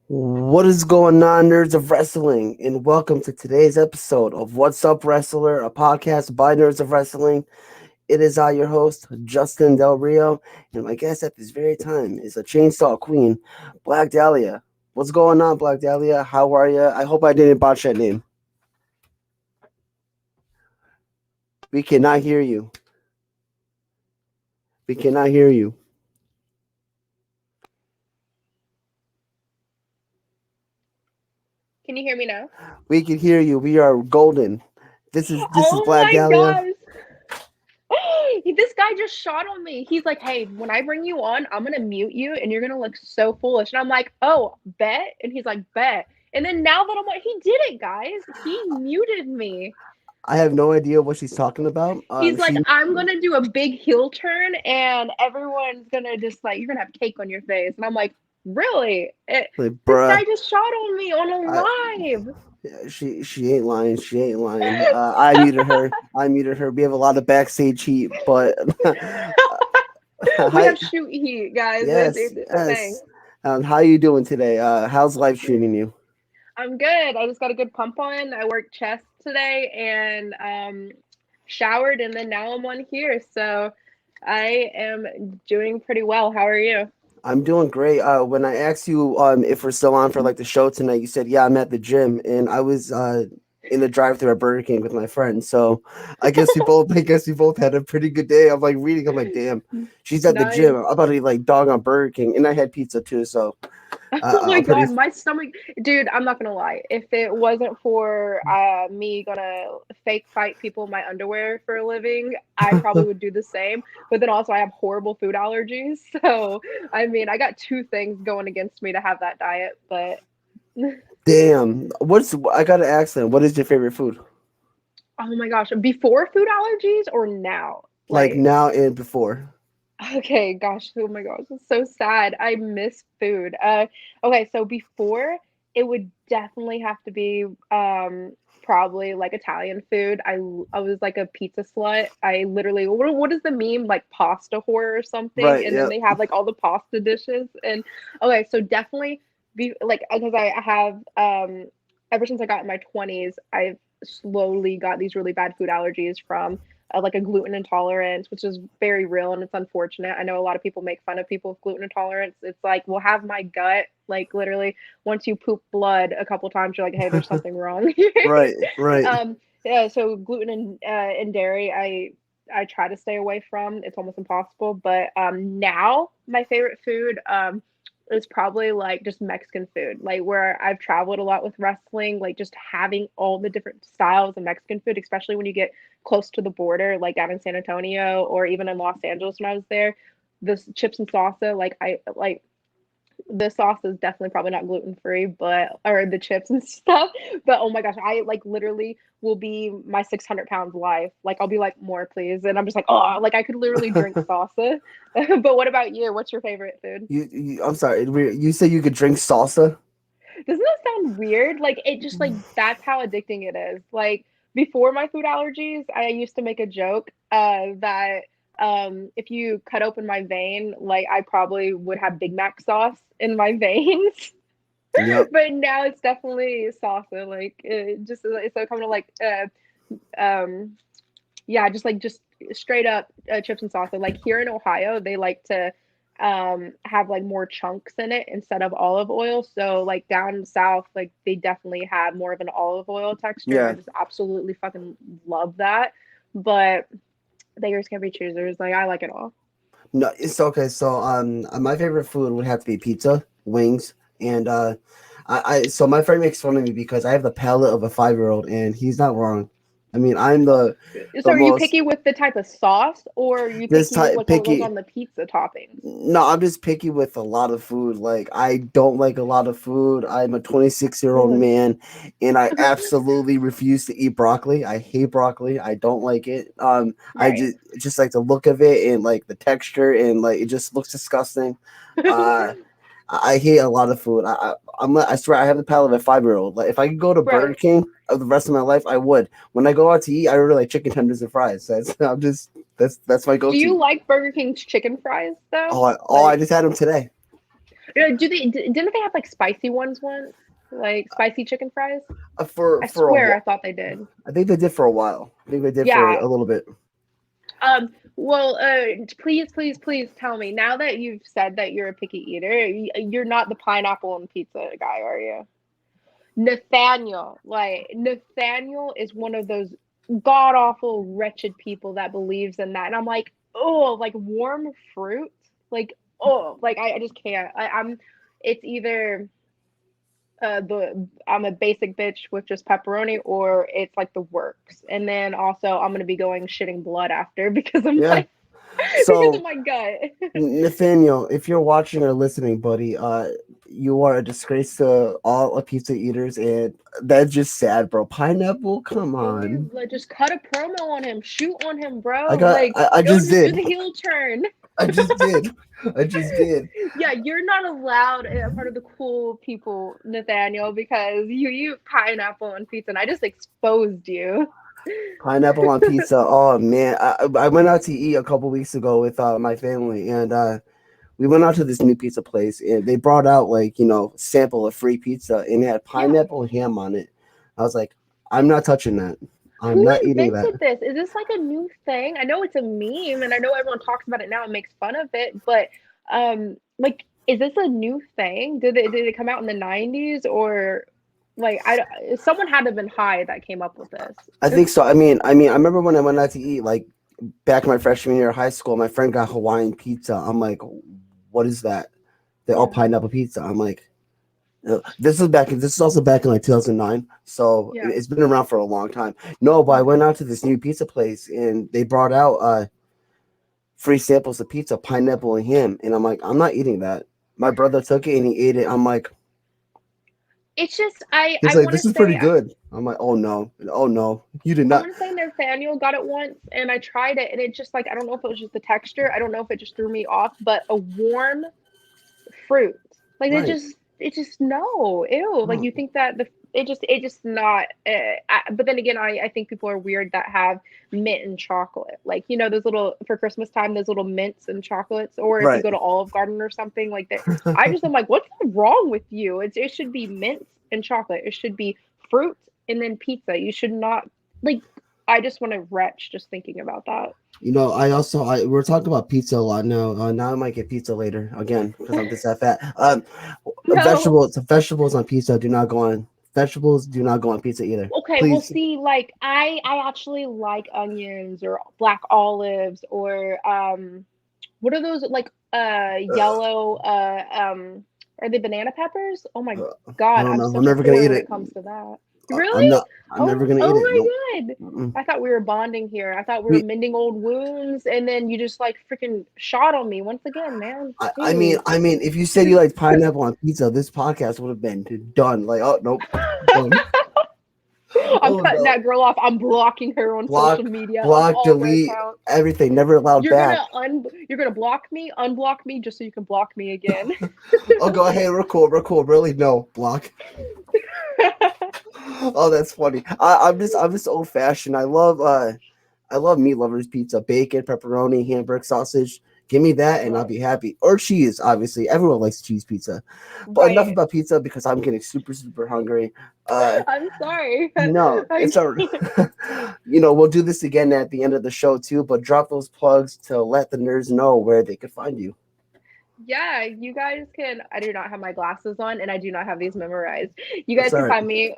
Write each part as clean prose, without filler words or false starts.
What is going on, nerds of wrestling? And welcome to today's episode of What's Up Wrestler, a podcast by nerds of wrestling. It is I, your host, Justin Del Rio, and my guest at this very time is a chainsaw queen, Black Dahlia. What's going on, Black Dahlia? How are you? I hope I didn't botch that name. We cannot hear you. We cannot hear you. Can you hear me now? We can hear you. We are golden. This is Oh Black my Dahlia. gosh. This guy just shot on me. He's like, hey, when I bring you on, I'm going to mute you and you're going to look so foolish. And I'm like, oh, bet? And he's like, bet. And then now that I'm like, he did it, guys. He muted me. I have no idea what she's talking about. He's like, She, I'm going to do a big heel turn and everyone's going to just like, you're going to have cake on your face. And I'm like, really? like, This guy bruh. just shot on me on a live. Yeah, she ain't lying. She ain't lying. I muted her. I muted her. We have a lot of backstage heat, but We hi, have shoot heat, guys. yes, It's a thing. yes. How you doing today? How's life treating you? I'm good. I just got a good pump on. I worked chest today and showered, and then now I'm on here. So I am doing pretty well. How are you? I'm doing great. When I asked you if we're still on for like the show tonight, you said yeah, I'm at the gym, and I was in the drive-thru at Burger King with my friend. So I guess we both had a pretty good day. I'm like reading. I'm like, damn, she's at the gym. Nice. I'm about to eat like dog on Burger King, and I had pizza too. So Oh my I'm pretty. god, my stomach, dude. I'm not gonna lie. If it wasn't for me gonna fake fight people in my underwear for a living, I probably would do the same. But then also, I have horrible food allergies, so I mean, I got two things going against me to have that diet. But Damn. I gotta ask them, what is your favorite food? oh my gosh, before food allergies or now? Like Like, now and before. okay, gosh, oh my gosh, it's so sad. I miss food. Okay, so before it would definitely have to be probably like Italian food. I was like a pizza slut. I literally what is the meme like pasta whore or something? Right, And then yeah. they have like all the pasta dishes and okay, so definitely be like because I have ever since I got in my 20s, I've slowly got these really bad food allergies from like a gluten intolerance, which is very real and it's unfortunate. I know a lot of people make fun of people with gluten intolerance. It's like, we'll have my gut. Like literally, once you poop blood a couple times, you're like, hey, there's something wrong here. Right, right. Yeah. So gluten and dairy, I try to stay away from. It's almost impossible. But now my favorite food is probably like just Mexican food. Like where I've traveled a lot with wrestling, like just having all the different styles of Mexican food, especially when you get close to the border, like down in San Antonio or even in Los Angeles when I was there. The chips and salsa, like I like the sauce is definitely probably not gluten free, but or the chips and stuff. But oh my gosh, I like literally will be my 600 pounds life. Like I'll be like more please, and I'm just like oh, like I could literally drink salsa. But what about you? What's your favorite food? I'm sorry. You said you could drink salsa? Doesn't that sound weird? Like it just like that's how addicting it is. Like before my food allergies, I used to make a joke that if you cut open my vein, like I probably would have Big Mac sauce in my veins. Yep. But now it's definitely salsa. Like it just it's so kind of like um yeah, just straight up chips and salsa. Like here in Ohio, they like to have like more chunks in it instead of olive oil. So like down south, like they definitely have more of an olive oil texture, and I Yeah. just absolutely fucking love that. But beggars can't be choosers. Like I like it all. No, it's okay. So my favorite food would have to be pizza, wings, and so my friend makes fun of me because I have the palate of a 5-year-old, and he's not wrong. I mean, I'm So the are you most picky with the type of sauce, or are you this picky with type like what goes picky. on the pizza toppings? No, I'm just picky with a lot of food. Like I don't like a lot of food. I'm a 26-year-old Really? man, and I absolutely refuse to eat broccoli. I hate broccoli. I don't like it. I Right. just like the look of it and like the texture and like it just looks disgusting. Uh, I hate a lot of food. I swear I have the palate of a 5-year-old. Like if I could go to Burger Right. King of the rest of my life, I would. When I go out to eat, I really like chicken tenders and fries. That's my Do go-to. you like Burger King's chicken fries though? Oh, I Like just had them today. Didn't they have like spicy ones once? Like spicy chicken fries? I For a swear I while. thought they did. I think they did for a while. I think they did for Yeah. a little bit. Well, please, please, please tell me now that you've said that you're a picky eater, you're not the pineapple on pizza guy, are you? Nathaniel is one of those god awful wretched people that believes in that, and I'm like, oh, like warm fruit, like oh, like I just can't. I'm. It's either the I'm a basic bitch with just pepperoni, or it's like the works, and then also I'm gonna be going shitting blood after because of Yeah. my because of So my gut. Nathaniel, if you're watching or listening, buddy, you are a disgrace to all of pizza eaters, and that's just sad, bro. Pineapple, come Dude, on. like just cut a promo on him, shoot on him, I bro. got, Like, I yo, just just do did, the heel turn. I just did, I just did. Yeah, you're not allowed a part of the cool people, Nathaniel, because you eat pineapple on pizza, and I just exposed you. Pineapple on pizza. Oh man, I went out to eat a couple weeks ago with my family, and we went out to this new pizza place, and they brought out like sample of free pizza, and it had Yeah. pineapple ham on it. I was like, I'm not touching that. I'm Who not eating that. invented this? Is this like a new thing? I know it's a meme, and I know everyone talks about it now and makes fun of it, but like, is this a new thing? Did it come out in the 90s, or like someone had to have been high that came up with this. I think so. I remember when I went out to eat, like back in my freshman year of high school, my friend got Hawaiian pizza. I'm like, what is that? They all Yeah, pineapple pizza. I'm like, this is back. This is also back in like 2009, so yeah. it's been around for a long time. No, but I Okay. went out to this new pizza place, and they brought out free samples of pizza, pineapple and ham, and I'm like, I'm not eating that. My brother took it and he ate it. I'm like, It's just I he's I like, want this to is pretty say good. I'm like, oh no, you did I not. want to say Nathaniel got it once, and I tried it, and it just like I don't know if it was just the texture. I don't know if it just threw me off, but a warm fruit. Like Right. it just no, ew. Like No. you think that it just not. But then again, I think people are weird that have mint and chocolate. Like those little for Christmas time, those little mints and chocolates, or if you Right. go to Olive Garden or something like that. I just am like, what's wrong with you? It should be mints and chocolate. It should be fruit and then pizza. You should not like. I just want to retch just thinking about that. We're talking about pizza a lot now. Now I might get pizza later again because I'm just that fat. No. Vegetables on pizza do not go on. Vegetables do not go on pizza either. Okay, well, Please. see, like I actually like onions or black olives or what are those like yellow are they banana peppers? Oh my I God, don't I'm know. I'm such a never gonna whore eat when it. it comes to that. I'm Really? not. I'm never gonna eat it. Oh Nope. my God. Mm-mm. I thought we were bonding here. I thought we were We, mending old wounds, and then you just like freaking shot on me once again, man. I, I mean, Jeez. I mean, if you said you like pineapple on pizza, this podcast would have been done. Like, oh nope, done. I'm Oh cutting no. that girl off. I'm blocking her on social Block, media on block, all of her delete, accounts. everything. Never allowed back. You're gonna block me, unblock me, just so you can block me again. Oh, go ahead. We're cool. Really, no block. Oh, that's funny. I'm just old fashioned. I love meat lovers pizza, bacon, pepperoni, hamburger, sausage. Give me that and I'll be happy. Or cheese, obviously. Everyone likes cheese pizza. But enough Right. about pizza because I'm getting super hungry. Uh I'm sorry. no, I it's a can't. we'll do this again at the end of the show too, but drop those plugs to let the nerds know where they can find you. Yeah, you guys can. I do not have my glasses on, and I do not have these memorized. You That's guys all can right. find me.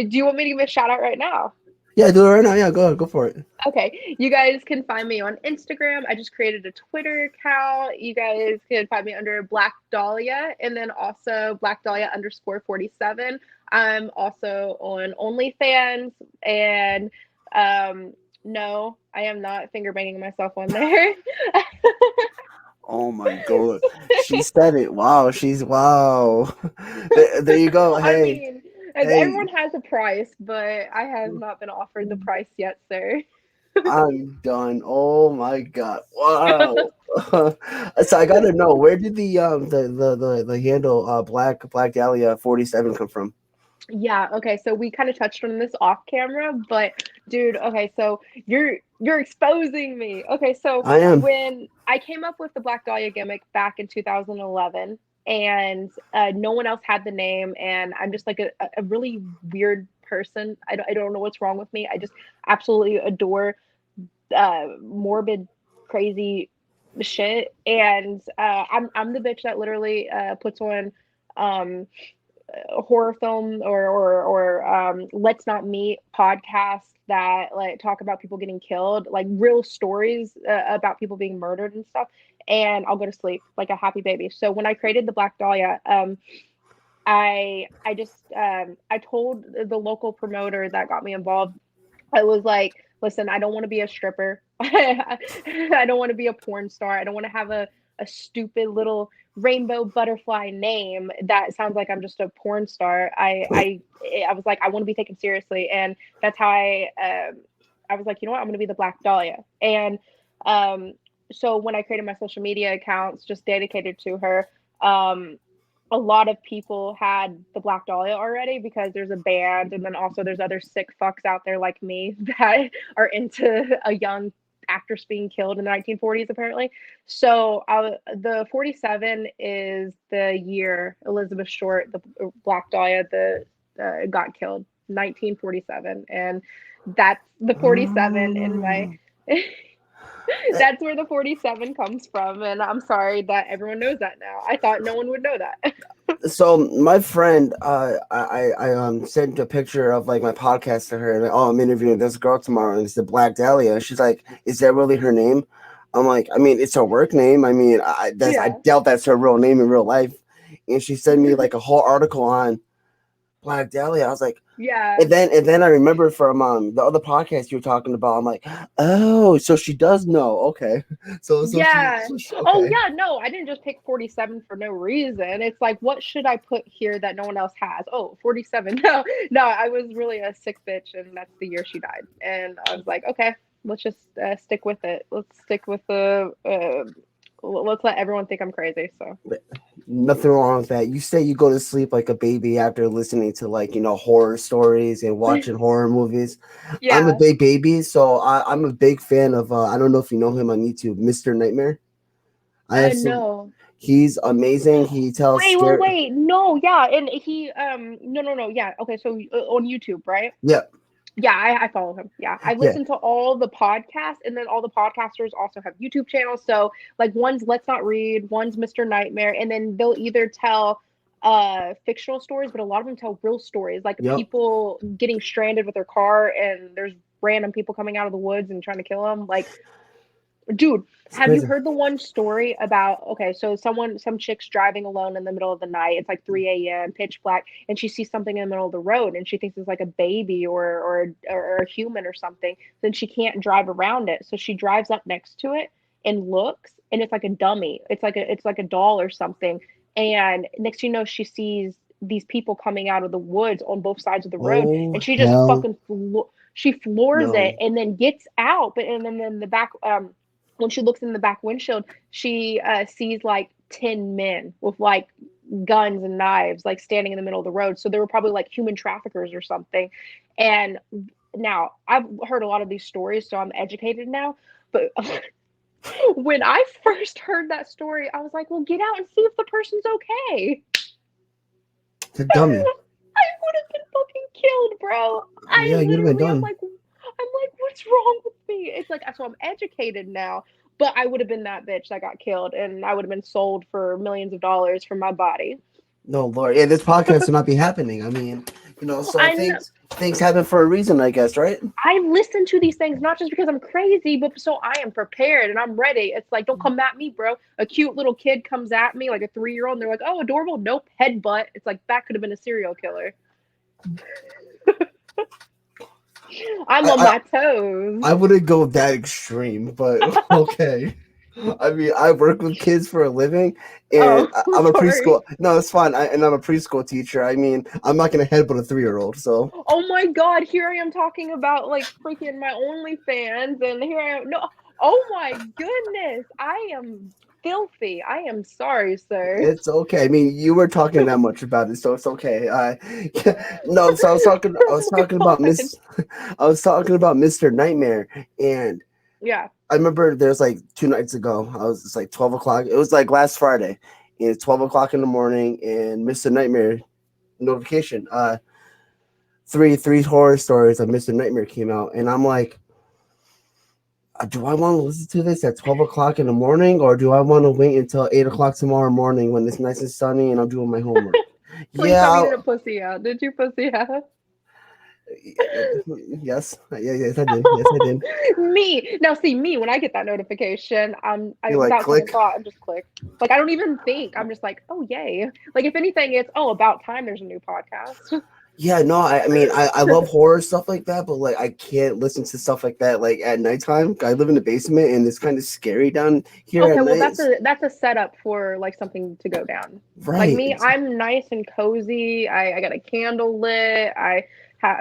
Do you want me to give a shout out right now? Yeah, do it right now. Yeah, go ahead, go for it. Okay, you guys can find me on Instagram. I just created a Twitter account. You guys can find me under Black Dahlia, and then also Black Dahlia _47. I'm also on OnlyFans, and no, I am not finger banging myself on there. Oh my god. She said it. Wow, wow. There you go. I Hey, mean, hey, everyone has a price, but I have not been offered the price yet, sir. I'm done. Oh my god. Wow. So I gotta know, where did the handle Black Dahlia 47 come from? Yeah, okay, so we kind of touched on this off camera, but dude, okay, so you're exposing me. Okay, so I am. when I came up with the Black Dahlia gimmick back in 2011, and no one else had the name, and I'm just like a really weird person. I don't know what's wrong with me. I just absolutely adore morbid, crazy shit, and I'm the bitch that literally puts on um a horror film or let's not meet podcasts that like talk about people getting killed, like real stories about people being murdered and stuff, and I'll go to sleep like a happy baby. So when I created the Black Dahlia, I just I told the local promoter that got me involved. I was like, listen, I don't want to be a stripper. I don't want to be a porn star. I don't want to have a stupid little rainbow butterfly name that sounds like I'm just a porn star. I was like, I want to be taken seriously, and that's how I was like, you know what, I'm going to be the Black Dahlia. And um, so when I created my social media accounts just dedicated to her, um, a lot of people had the Black Dahlia already because there's a band, and then also there's other sick fucks out there like me that are into a young actress being killed in the 1940s apparently. So the 47 is the year Elizabeth Short, the Black Dahlia, the got killed, 1947, and that's the 47 in my. Oh. That's where the 47 comes from, and I'm sorry that everyone knows that now. I thought no one would know that. So my friend, I sent a picture of like my podcast to her, and like, oh, I'm interviewing this girl tomorrow, and it's the Black Dahlia. She's like, is that really her name? I'm like, I mean, it's her work name. I mean, I Yeah. doubt that's her real name in real life. And she sent me like a whole article on Black Dahlia. I was like, Yeah. and then I remember from the other podcast you were talking about. I'm like, oh, so she does know. Okay, Yeah. Oh, okay. yeah. No, I didn't just pick 47 for no reason. It's like, what should I put here that no one else has? Oh, 47. No, no, I was really a sick bitch, and that's the year she died. And I was like, okay, let's just stick with it. Let's stick with the. Let's let everyone think I'm crazy. So. Nothing wrong with that. You say you go to sleep like a baby after listening to like horror stories and watching horror movies. I'm a Yeah. big baby, so I'm a big fan of. I don't know if you know him on YouTube, Mr. Nightmare. I have some. No. He's amazing. He tells Wait, wait, scary. wait. No, yeah, and he no, no, no. Yeah. Okay, so on YouTube, right? Yeah, Yeah, I follow him. Yeah, I yeah. listen to all the podcasts, and then all the podcasters also have YouTube channels. So like one's Let's Not Read, one's Mr. Nightmare, and then they'll either tell fictional stories, but a lot of them tell real stories, like Yep. people getting stranded with their car, and there's random people coming out of the woods and trying to kill them. Like, dude, It's have you crazy. heard the one story about, okay, so some chick's driving alone in the middle of the night. It's like 3 a.m., pitch black, and she sees something in the middle of the road, and she thinks it's like a baby or a human or something. Then she can't drive around it. So she drives up next to it and looks, and it's like a dummy. It's like a doll or something. And next you know, she sees these people coming out of the woods on both sides of the road, Oh and she just hell fucking she floors it no. and then gets out. But and then the back when she looks in the back windshield, she sees like 10 men with like guns and knives, like standing in the middle of the road. So they were probably like human traffickers or something. And now I've heard a lot of these stories, so I'm educated now. But when I first heard that story, I was like, well, get out and see if the person's okay. It's a dummy. I would have been fucking killed, bro. Yeah, you'd have been done. I'm like, what's wrong with me? It's like, so I'm educated now, but I would have been that bitch that got killed, and I would have been sold for millions of dollars for my body. No, Lord. Yeah, this podcast would not be happening. I mean, so I know. things happen for a reason, I guess, right? I listen to these things not just because I'm crazy, but so I am prepared and I'm ready. It's like, don't come at me, bro. A cute little kid comes at me, like a 3-year-old, and they're like, oh, adorable. Nope, headbutt. It's like, that could have been a serial killer. I'm on I, my toes. I wouldn't go that extreme, but okay. I mean, I work with kids for a living, and Oh, I'm a preschool. sorry. No, it's fine. And I'm a preschool teacher. I mean, I'm not gonna headbutt a 3-year-old. So Oh my God, here I am talking about like freaking my OnlyFans, and here I am. No, oh my goodness, I am filthy. I am sorry, sir. it's okay. I mean, you were talking that much about it, so it's okay. No, so I was Oh my talking about God. I was talking about Mr. Nightmare, and Yeah. I remember there's like 2 nights ago. I was it's like 12 o'clock. It was like last Friday, and it's 12 o'clock in the morning, and Mr. Nightmare notification. Three horror stories of Mr. Nightmare came out, and I'm like, do I want to listen to this at 12 o'clock in the morning, or do I want to wait until 8 o'clock tomorrow morning when it's nice and sunny and I'm doing my homework? Please tell me you Yeah, didn't pussy out. Did you pussy out? yes, yes, I did. Yes, I did. Me now, see me when I get that notification, I You like without second click? thought, I'm just click. Like I don't even think. I'm just like, oh yay! Like if anything, it's about time. There's a new podcast. Yeah, no, I mean, I love horror stuff like that, but like I can't listen to stuff like that like at nighttime. I live in the basement, and it's kind of scary down here at Okay, well night. that's a setup for like something to go down. Like Right. me, I'm nice and cozy. I got a candle lit. I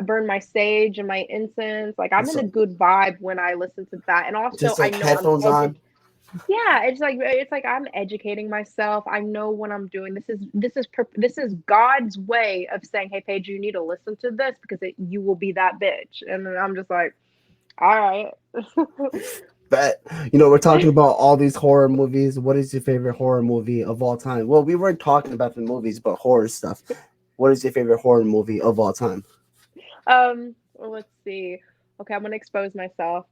burn my sage and my incense. Like I'm in a So good vibe when I listen to that. And also, just I like know I'm headphones on. Yeah, it's like I'm educating myself. I know what I'm doing. This is God's way of saying, "Hey, Paige, you need to listen to this because you will be that bitch." And then I'm just like, "All right." But we're talking about all these horror movies. What is your favorite horror movie of all time? Well, we weren't talking about the movies, but horror stuff. What is your favorite horror movie of all time? Well, let's see. Okay, I'm gonna expose myself.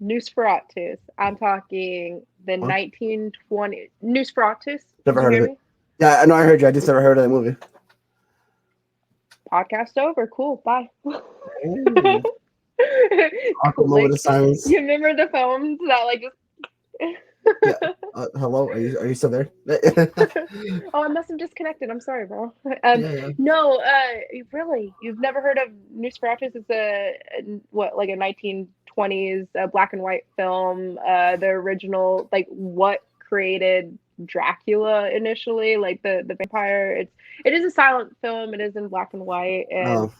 Nosferatu. I'm talking the Huh? 1920 Nosferatu. Never Did you heard of hear it. me? Yeah, I know I heard you. I just never heard of that movie. Podcast over. Cool. Bye. Oh, awkward moment Click. of silence. You remember the phones that like just Yeah. Hello. Are you still there? Oh, I must have disconnected. I'm sorry, bro. Yeah. No, really, you've never heard of Nosferatu? It's what, like a 1920s black and white film. The original, like what created Dracula initially, like the vampire. It is a silent film. It is in black and white, and Oh,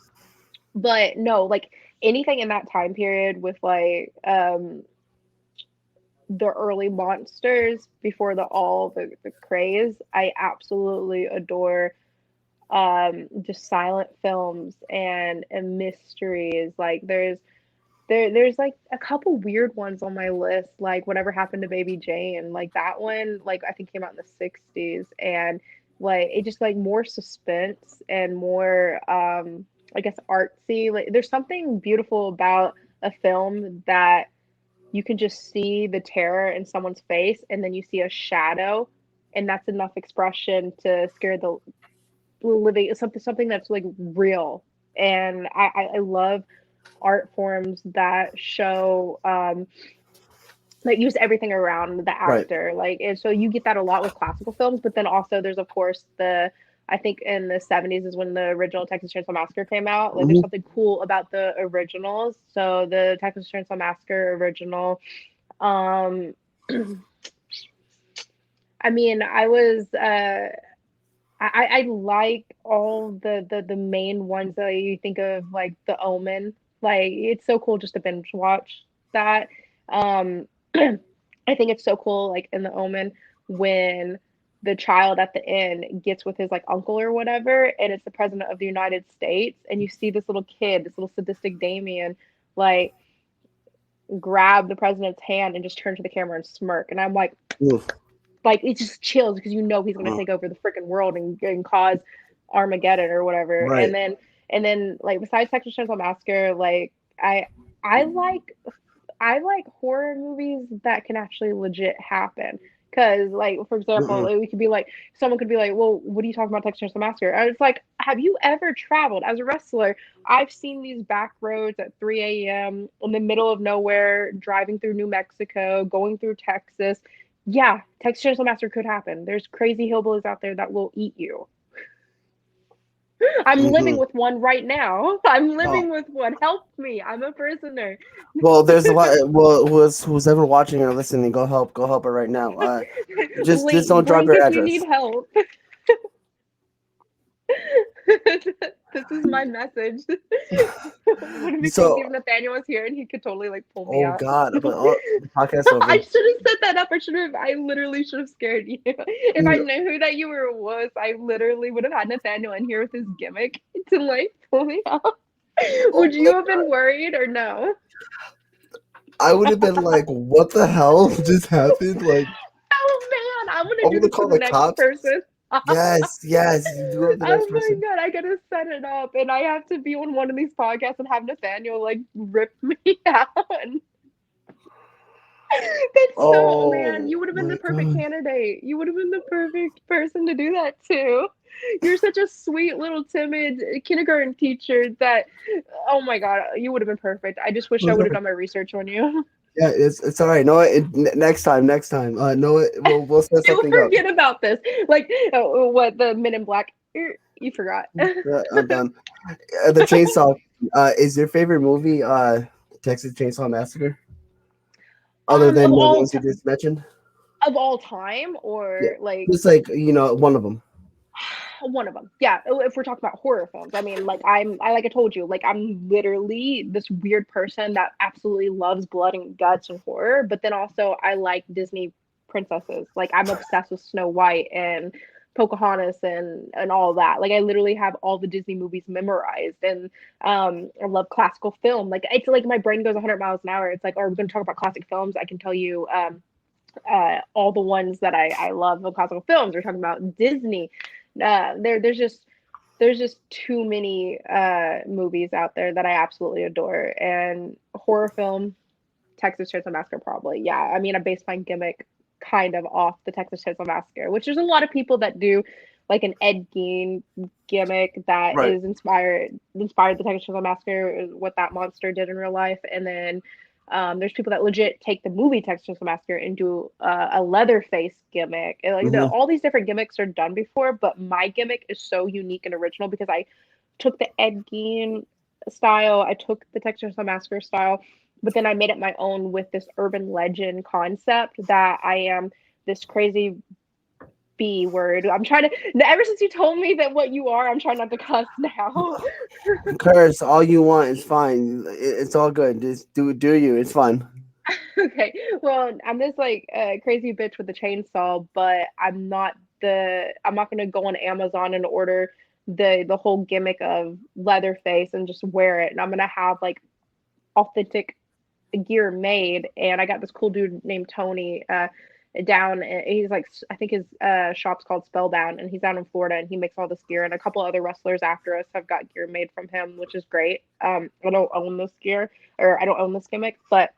but no, like anything in that time period with like the early monsters before the craze. I absolutely adore just silent films and mysteries. Like there's like a couple weird ones on my list, like Whatever Happened to Baby Jane. Like that one, like I think came out in the 60s, and like it just like more suspense and more I guess artsy. Like there's something beautiful about a film that you can just see the terror in someone's face and then you see a shadow, and that's enough expression to scare the living something that's like real. And I love art forms that show that use everything around the right. actor, like, and so you get that a lot with classical films, but then also there's of course the I think in the 70s is when the original Texas Chainsaw Massacre came out. Like there's Mhm. something cool about the originals. So the Texas Chainsaw Massacre original, um I mean, I was I like all the main ones that you think of, like The Omen. Like it's so cool just to binge watch that. Um, I think it's so cool, like in The Omen, when the child at the end gets with his like uncle or whatever, and it's the president of the United States, and you see this little kid, this little sadistic Damien, like grab the president's hand and just turn to the camera and smirk, and I'm Oof. like it just chills because you know he's going to Oh, take over the freaking world and cause Armageddon or whatever. right. And then like besides Texas Chainsaw Massacre, like I like I like horror movies that can actually legit happen. Cause like for example, Mm-mm. like, we could be like someone could be like, well, what are you talking about Texas Chainsaw Massacre? And it's like, have you ever traveled as a wrestler? I've seen these back roads at 3 a.m. in the middle of nowhere, driving through New Mexico, going through Texas. Yeah, Texas Chainsaw Massacre could happen. There's crazy hillbillies out there that will eat you. I'm living Hmm. with one right now. I'm Oh. living with one. Help me. I'm a prisoner. Well, there's a lot. Well, who's ever watching or listening, go help her right now. Just don't drop Blink your if you address. need help. This is my message. Would it be crazy So, if Nathaniel was here and he could totally like pull me oh out? God, but the podcast I over. should have set that up. I literally should have scared you. If I knew who that you was, I literally would have had Nathaniel in here with his gimmick to like pull me out. Oh Would my you have been worried or no? I would have been like, what the hell just happened? Like, Oh I'm gonna I'm do gonna this to call the the next cops. person. Yes, you do it with the next Oh my person. god, I gotta set it up, and I have to be on one of these podcasts and have Nathaniel like rip me out. And that's so, man, Oh you would have been my the perfect god. candidate. You would have been the perfect person to do that too. You're such a sweet little timid kindergarten teacher that, oh my god, you would have been perfect. I just wish I would have done my research on you. Yeah, it's all right. No, next time. No, we'll set You'll something up. forget about this. Like, what, the Men in Black? You forgot. I'm done. The chainsaw. Is your favorite movie Texas Chainsaw Massacre? Other Of than the all ones you just mentioned? of all time, Yeah, or like just like one of them. one of them. Yeah, if we're talking about horror films, I mean, like I told you, like I'm literally this weird person that absolutely loves blood and guts and horror, but then also I like Disney princesses. Like I'm obsessed with Snow White and Pocahontas and all that. Like I literally have all the Disney movies memorized, and I love classical film. Like it's like my brain goes 100 miles an hour. It's like, oh, we're going to talk about classic films. I can tell you all the ones that I love of classical films. We're talking about Disney. There's just too many movies out there that I absolutely adore. And horror film, Texas Chainsaw Massacre, probably. Yeah, I mean, I based my gimmick kind of off the Texas Chainsaw Massacre, which there's a lot of people that do like an Ed Gein gimmick that Right. is inspired the Texas Chainsaw Massacre, what that monster did in real life, and then there's people that legit take the movie Texas Chainsaw Massacre and do a Leatherface gimmick. And, like Hmm. all these different gimmicks are done before, but my gimmick is so unique and original because I took the Ed Gein style, I took the Texas Chainsaw Massacre style, but then I made it my own with this urban legend concept that I am this crazy B word. I'm trying to, ever since you told me that what you are, I'm trying not to cuss now. Curse all you want is fine. It's all good. Just do you. It's fine. Okay, well, I'm this like crazy bitch with a chainsaw, but I'm not gonna go on Amazon and order the whole gimmick of Leatherface and just wear it. And I'm gonna have like authentic gear made. And I got this cool dude named Tony down. He's like, I think his shop's called Spellbound, and he's down in Florida, and he makes all this gear. And a couple other wrestlers after us have got gear made from him, which is great. I don't own this gear, or I don't own this gimmick, but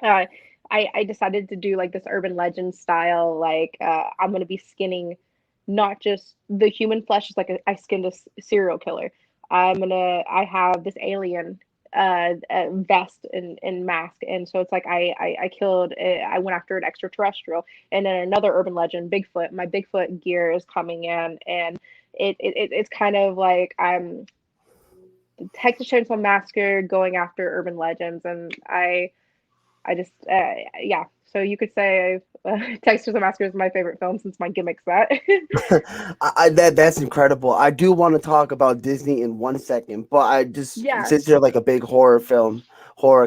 uh, I decided to do like this urban legend style. Like I'm gonna be skinning not just the human flesh, just like I skinned a serial killer. I have this alien vest and mask, and so it's like I killed, I went after an extraterrestrial. And then another urban legend, Bigfoot. My Bigfoot gear is coming in, and it's kind of like I'm Texas Chainsaw Massacre going after urban legends. And I just, yeah. So you could say Texas Massacre is my favorite film since my gimmick's that. That's incredible. I do want to talk about Disney in 1 second, but I just Yeah, since you're like a big horror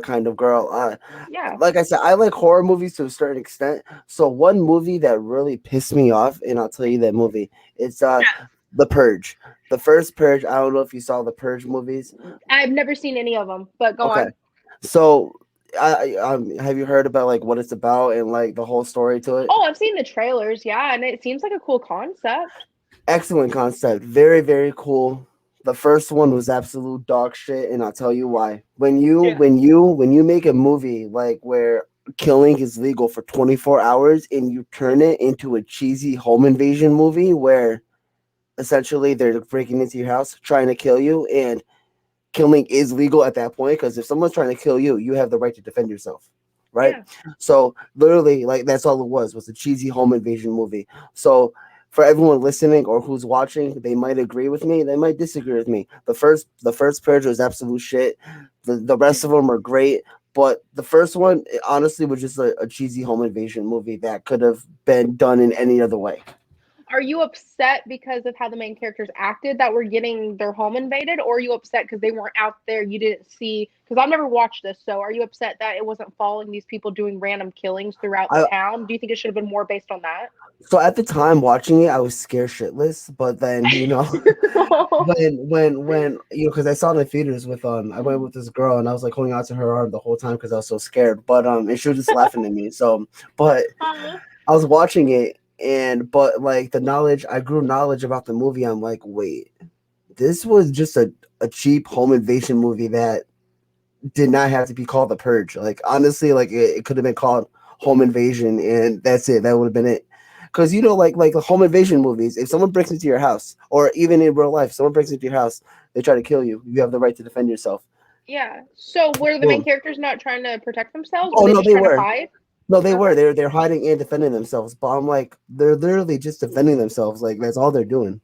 kind of girl, yeah. like I said, I like horror movies to a certain extent. So one movie that really pissed me off, and I'll tell you that movie. It's The Purge. The first Purge. I don't know if you saw the Purge movies. I've never seen any of them, but go Okay, on. so have you heard about like what it's about and like the whole story to it? Oh, I've seen the trailers, yeah, and it seems like a cool concept. Excellent concept. Very, very cool. The first one was absolute dog shit, and I'll tell you why. Yeah, When you make a movie like where killing is legal for 24 hours and you turn it into a cheesy home invasion movie where essentially they're breaking into your house trying to kill you, and killing is legal at that point because if someone's trying to kill you, you have the right to defend yourself, right? yeah. So literally, like that's all it was a cheesy home invasion movie. So for everyone listening or who's watching, they might agree with me, they might disagree with me. The first Purge was absolute shit. The rest of them are great. But the first one, it honestly, was just a cheesy home invasion movie that could have been done in any other way. Are you upset because of how the main characters acted that were getting their home invaded, or are you upset because they weren't out there? You didn't see, because I've never watched this. So are you upset that it wasn't following these people doing random killings throughout the I town? Do you think it should have been more based on that? So at the time watching it, I was scared shitless. But then when because I saw it in the theaters with I went with this girl and I was like holding on to her arm the whole time because I was so scared. But and she was just laughing at me. So but I was watching it And but like the knowledge, I grew knowledge about the movie. I'm like, wait, this was just a cheap home invasion movie that did not have to be called The Purge. Like honestly, like it could have been called Home Invasion, and that's it. That would have been it. Because like the home invasion movies, if someone breaks into your house, or even in real life, someone breaks into your house, they try to kill you. You have the right to defend yourself. Yeah. So were the main Boom. characters not trying to protect themselves? Were Oh they no, just they trying to were. hide? No, they Okay. were. They're hiding and defending themselves. But I'm like, they're literally just defending themselves. Like that's all they're doing.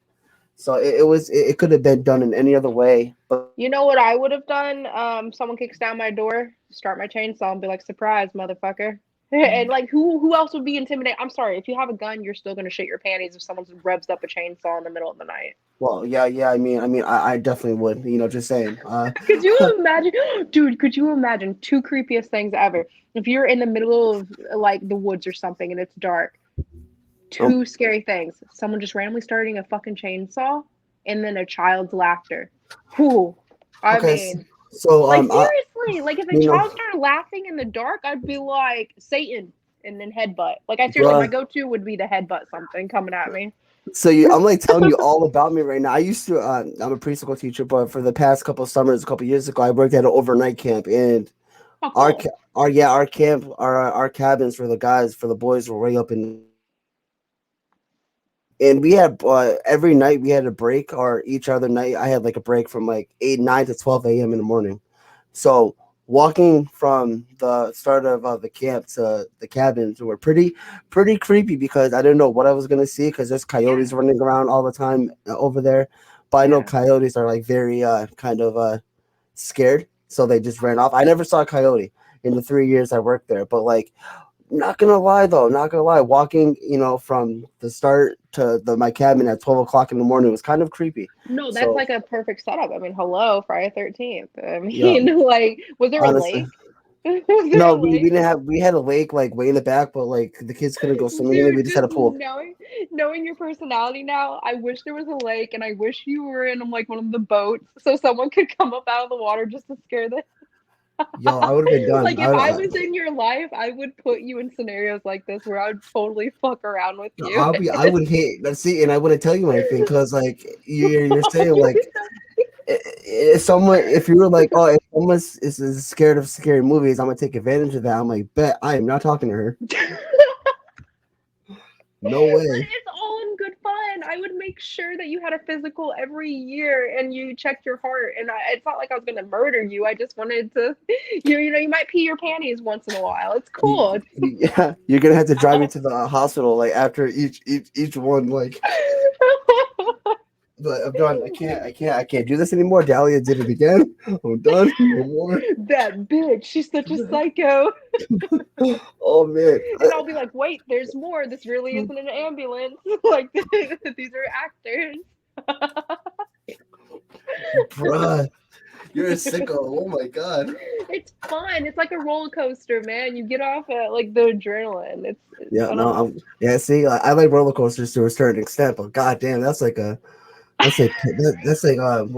So it could have been done in any other way. But You know what I would have done? Someone kicks down my door, start my chainsaw, and be like, "Surprise, motherfucker!" And like, who else would be intimidated? I'm sorry, if you have a gun, you're still gonna shit your panties if someone revs up a chainsaw in the middle of the night. well, yeah. I definitely would. Just saying. Could you imagine, dude? Could you imagine two creepiest things ever? If you're in the middle of like the woods or something and it's dark, um, two scary things: someone just randomly starting a fucking chainsaw, and then a child's laughter. Whew. I okay, mean, so like seriously, like if a you know, child started laughing in the dark, I'd be like Satan, and then headbutt. Like I seriously, my bruh. go-to would be the headbutt something coming at me. I'm like telling you all about me right now. I used to. I'm a preschool teacher, but for the past couple of summers, a couple of years ago, I worked at an overnight camp, and Oh, cool. our camp, our cabins for the guys, for the boys were way up in. And we had every night we had a break, or each other night I had like a break from like 9 to 12 a.m. in the morning. So walking from the start of the camp to the cabins were pretty creepy because I didn't know what I was gonna see because there's Yeah, coyotes running around all the time over there. But I know yeah. coyotes are like very kind of scared, so they just ran off. I never saw a coyote in the 3 years I worked there, but like not gonna lie though, not gonna lie, walking, from the start to my cabin at 12 o'clock in the morning was kind of creepy. No, that's So like a perfect setup. I mean, hello, Friday 13th. I yeah, mean, like, was there a honestly, lake? Was there no, a we lake? didn't have. We had a lake like way in the back, but like the kids couldn't go swimming in it. We Dude, just had just a pool. knowing your personality now, I wish there was a lake and I wish you were in like one of the boats so someone could come up out of the water just to scare the Yo, I would have been done. like if I was in your life, I would put you in scenarios like this where I would totally fuck around with you. I would hate. Let's see, and I wouldn't tell you anything because like you're saying like if someone, if you were like, oh, if someone is scared of scary movies, I'm gonna take advantage of that. I'm like, bet I am not talking to her. No But way. it's all in good fun. I would make sure that you had a physical every year and you checked your heart. And it's not like I was going to murder you. I just wanted to, you might pee your panties once in a while. It's cool. Yeah, you're gonna have to drive me to the hospital like after each one. Like, but I'm done. I can't do this anymore. Dahlia did it again. I'm done. No more. That bitch, she's such a psycho. Oh man, And I'll be like, wait, there's more. This really isn't an ambulance. Like, these are actors. bruh, you're a sicko. Oh my god. It's fun. It's like a roller coaster, man. You get off at like the adrenaline. Yeah, I no, don't know. yeah. See, I like roller coasters to a certain extent, but god damn, that's like what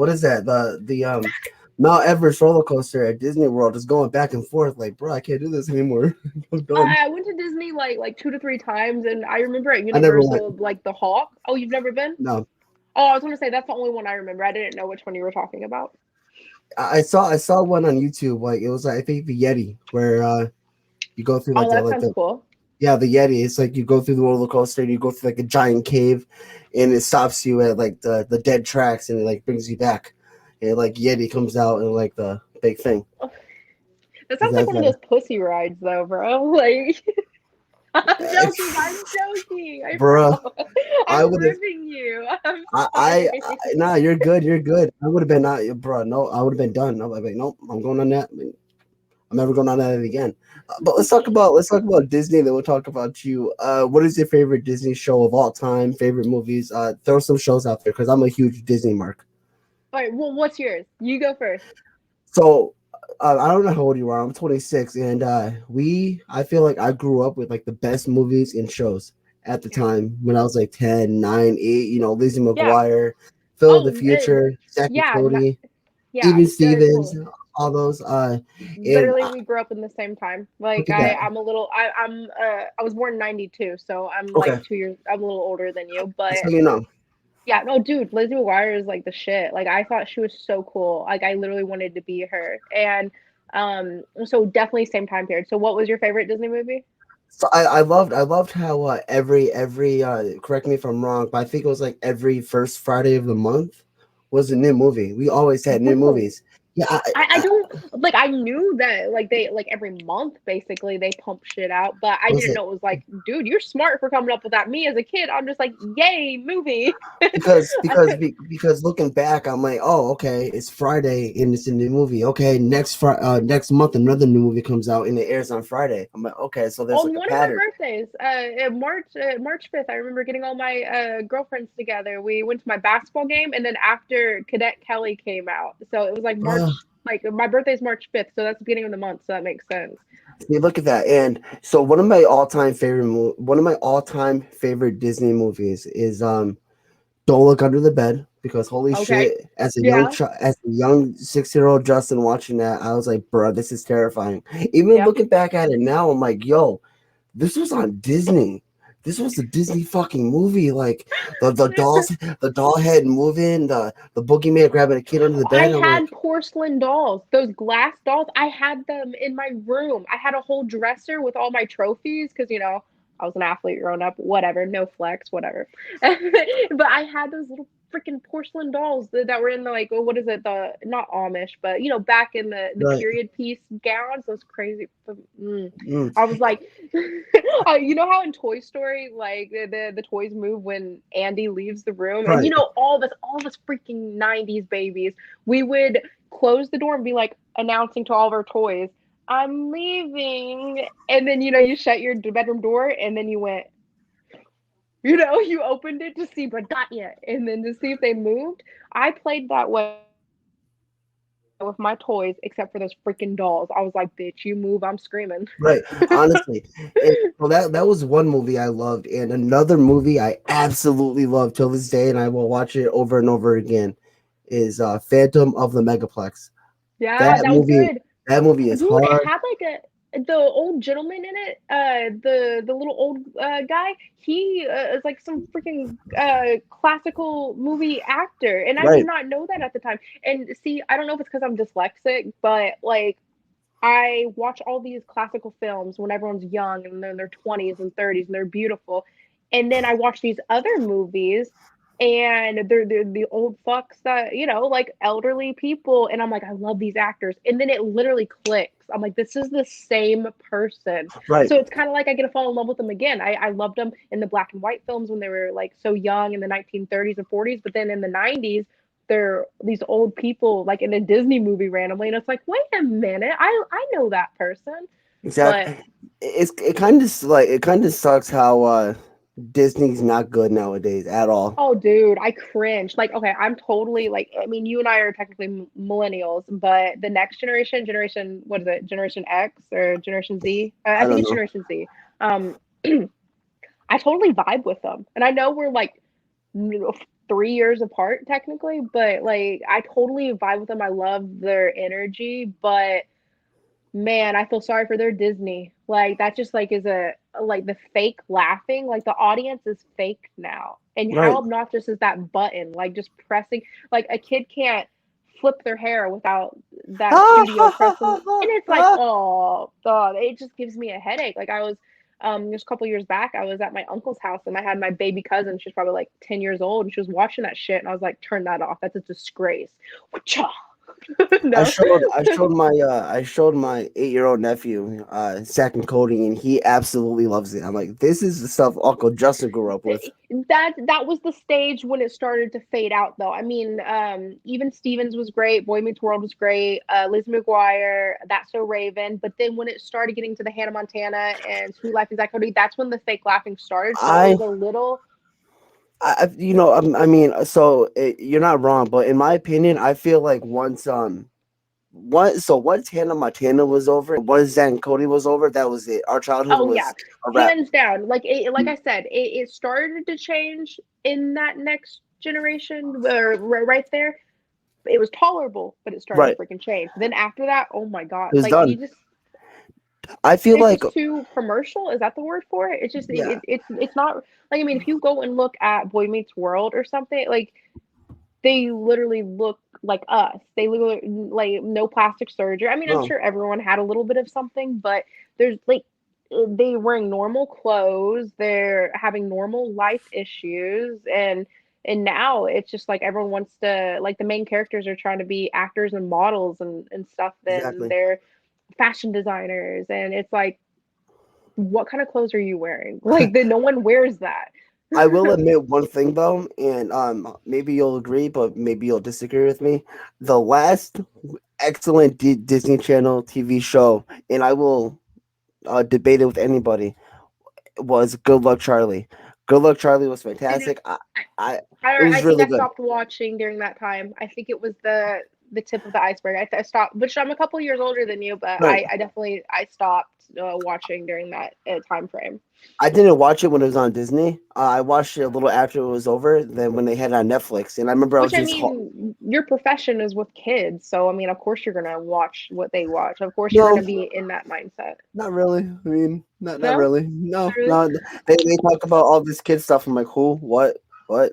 is that? The Mount Everest roller coaster at Disney World is going back and forth. Like, bro, I can't do this anymore. I'm done. I went to Disney like 2 to 3 times, and I remember at I never went. Universal like the Hawk. Oh, you've never been? No, Oh, I was gonna say that's the only one I remember. I didn't know which one you were talking about. I saw one on YouTube. Like it was, I think, the Yeti, where you go through Oh, like that sounds cool. the Yeti. It's like you go through the roller coaster, and you go through like a giant cave, and it stops you at like the dead tracks, and it like brings you back, and like Yeti comes out and like the big thing. That Is sounds like that one of like, those pussy rides, though, bro. Like, I'm joking. I'm it's, joking. I bruh? I I'm would have. ribbing you. I'm I sorry. nah, you're good. You're good. I would have been not, bro. No, I would have been done. I'm like, nope. I'm going on that. I'm never going on that again. But let's talk about Disney. Then we'll talk about you. What is your favorite Disney show of all time? Favorite movies? Throw some shows out there because I'm a huge Disney mark. All right. Well, what's yours? You go first. So I don't know how old you are. I'm 26, and I feel like I grew up with like the best movies and shows at the Yeah. time when I was like 10, 9, 8. Lizzie Yeah. McGuire, Phil the Oh, Future, Zack and yeah. Cody, Yeah. even Very Stevens. cool. all those. And Literally, we grew up in the same time. Like look at that. I was born in '92, so I'm like Okay, 2 years. I'm a little older than you, but so you know. yeah, no, dude, Lizzie McGuire is like the shit. Like I thought she was so cool. Like I literally wanted to be her, and so definitely same time period. So, what was your favorite Disney movie? So I loved how every correct me if I'm wrong, but I think it was like every first Friday of the month was a new movie. We always had new Really? movies. Yeah, I don't like I knew that like they like every month basically they pump shit out, but I was didn't it know it was like, dude, you're smart for coming up with that. Me as a kid, I'm just like, yay, movie. because looking back, I'm like, oh, okay, it's Friday and it's a new movie. Okay, next month another new movie comes out and it airs on Friday. I'm like, okay, so there's like On a one of my pattern. birthdays, March 5th, I remember getting all my girlfriends together. We went to my basketball game, and then after Cadet Kelly came out, so it was like Uh, March. Like my birthday's March 5th, so that's the beginning of the month. So that makes sense. See, look at that. And so one of my all-time favorite Disney movies is Don't Look Under the Bed, because holy Okay, shit, yeah, as a young 6-year-old Justin watching that, I was like, bro, this is terrifying. Even yep. looking back at it now, I'm like, yo, this was on Disney. This was a Disney fucking movie. Like the doll head moving, the boogeyman grabbing a kid under the I bed. I'm had like, porcelain dolls, those glass dolls. I had them in my room. I had a whole dresser with all my trophies because, I was an athlete growing up. Whatever, no flex, whatever. But I had those little freaking porcelain dolls that were in the like, what is it? The not Amish, but back in the right, period piece gowns. Those crazy. mm, I was like, you know how in Toy Story, like the toys move when Andy leaves the room, and right, all of us freaking '90s babies, we would close the door and be like announcing to all of our toys, "I'm leaving," and then you shut your bedroom door, and then you went, you opened it to see Dahlia, and then to see if they moved. I played that way with my toys, except for those freaking dolls. I was like, "Bitch, you move, I'm screaming." right. Honestly, and so that was one movie I loved, and another movie I absolutely love till this day, and I will watch it over and over again. Is Phantom of the Megaplex. Yeah, That that was movie, good. that movie is Dude, it hard. had like the old gentleman in it, the little old guy. He is like some freaking classical movie actor, and I did Right, not know that at the time. And see, I don't know if it's because I'm dyslexic, but like I watch all these classical films when everyone's young and they're in their 20s and 30s and they're beautiful. And then I watch these other movies and they're the old fucks that, like elderly people. And I'm like, I love these actors. And then it literally clicks. I'm like, this is the same person. right. So it's kind of like I get to fall in love with them again. I loved them in the black and white films when they were like so young in the 1930s and 40s. But then in the 90s, they're these old people like in a Disney movie randomly, and it's like, wait a minute, I know that person. But Exactly. It kind of sucks how Disney's not good nowadays at all. oh, dude, I cringe. Like, okay, I'm totally like, I mean, you and I are technically millennials, but the next generation, what is it, Generation X or Generation Z? I I think don't it's know. Generation Z. Um, I totally vibe with them, and I know we're like 3 years apart technically, but like I totally vibe with them. I love their energy, but man, I feel sorry for their Disney. Like that just like is a like the fake laughing. Like the audience is fake now. And how Right. obnoxious is that button? Like just pressing like a kid can't flip their hair without that studio pressing. And it's like, oh god, it just gives me a headache. Like I was just a couple years back, I was at my uncle's house and I had my baby cousin, she's probably like 10 years old, and she was watching that shit and I was like, turn that off. That's a disgrace. No. I showed my 8-year-old nephew Zack and Cody, and he absolutely loves it. I'm like, this is the stuff Uncle Justin grew up with. That was the stage when it started to fade out though. I mean, even Stevens was great, Boy Meets World was great, Liz McGuire, That's So Raven, but then when it started getting to the Hannah Montana and Sweet Life of Zack Cody, that's when the fake laughing started. So I I was a little I mean, so you're not wrong, but in my opinion, I feel like once Hannah Montana was over, once Zack and Cody was over, that was it. Our childhood oh yeah, was a wrap. hands down. Like I said, it started to change in that next generation, right there. it was tolerable, but it started Right. to freaking change. Then after that, oh my god, It's like he done. just I feel it's like just too commercial. Is that the word for it? It's just yeah, it's not like I mean, if you go and look at Boy Meets World or something, like they literally look like us. They literally like no plastic surgery. I mean, I'm no, sure everyone had a little bit of something, but there's like they wearing normal clothes. They're having normal life issues, and now it's just like everyone wants to like the main characters are trying to be actors and models and stuff. Then exactly. they're fashion designers, and it's like, what kind of clothes are you wearing? Like, no one wears that. I will admit one thing though, and maybe you'll agree, but maybe you'll disagree with me. The last excellent Disney Channel TV show, and I will debate it with anybody, was Good Luck Charlie. Good Luck Charlie was And fantastic. I it I was think really I good. stopped watching during that time. I think it was the tip of the iceberg. I stopped, which I'm a couple years older than you, but Right. I definitely I stopped watching during that time frame. I didn't watch it when it was on Disney. I watched it a little after it was over. Then when they had it on Netflix, and I remember I Which was I just mean, your profession is with kids, so I mean, of course you're gonna watch what they watch. Of course you're no, gonna be in that mindset. not really. I mean, not No, really. not No, really. no. They talk about all this kid stuff. I'm like, who? What? What?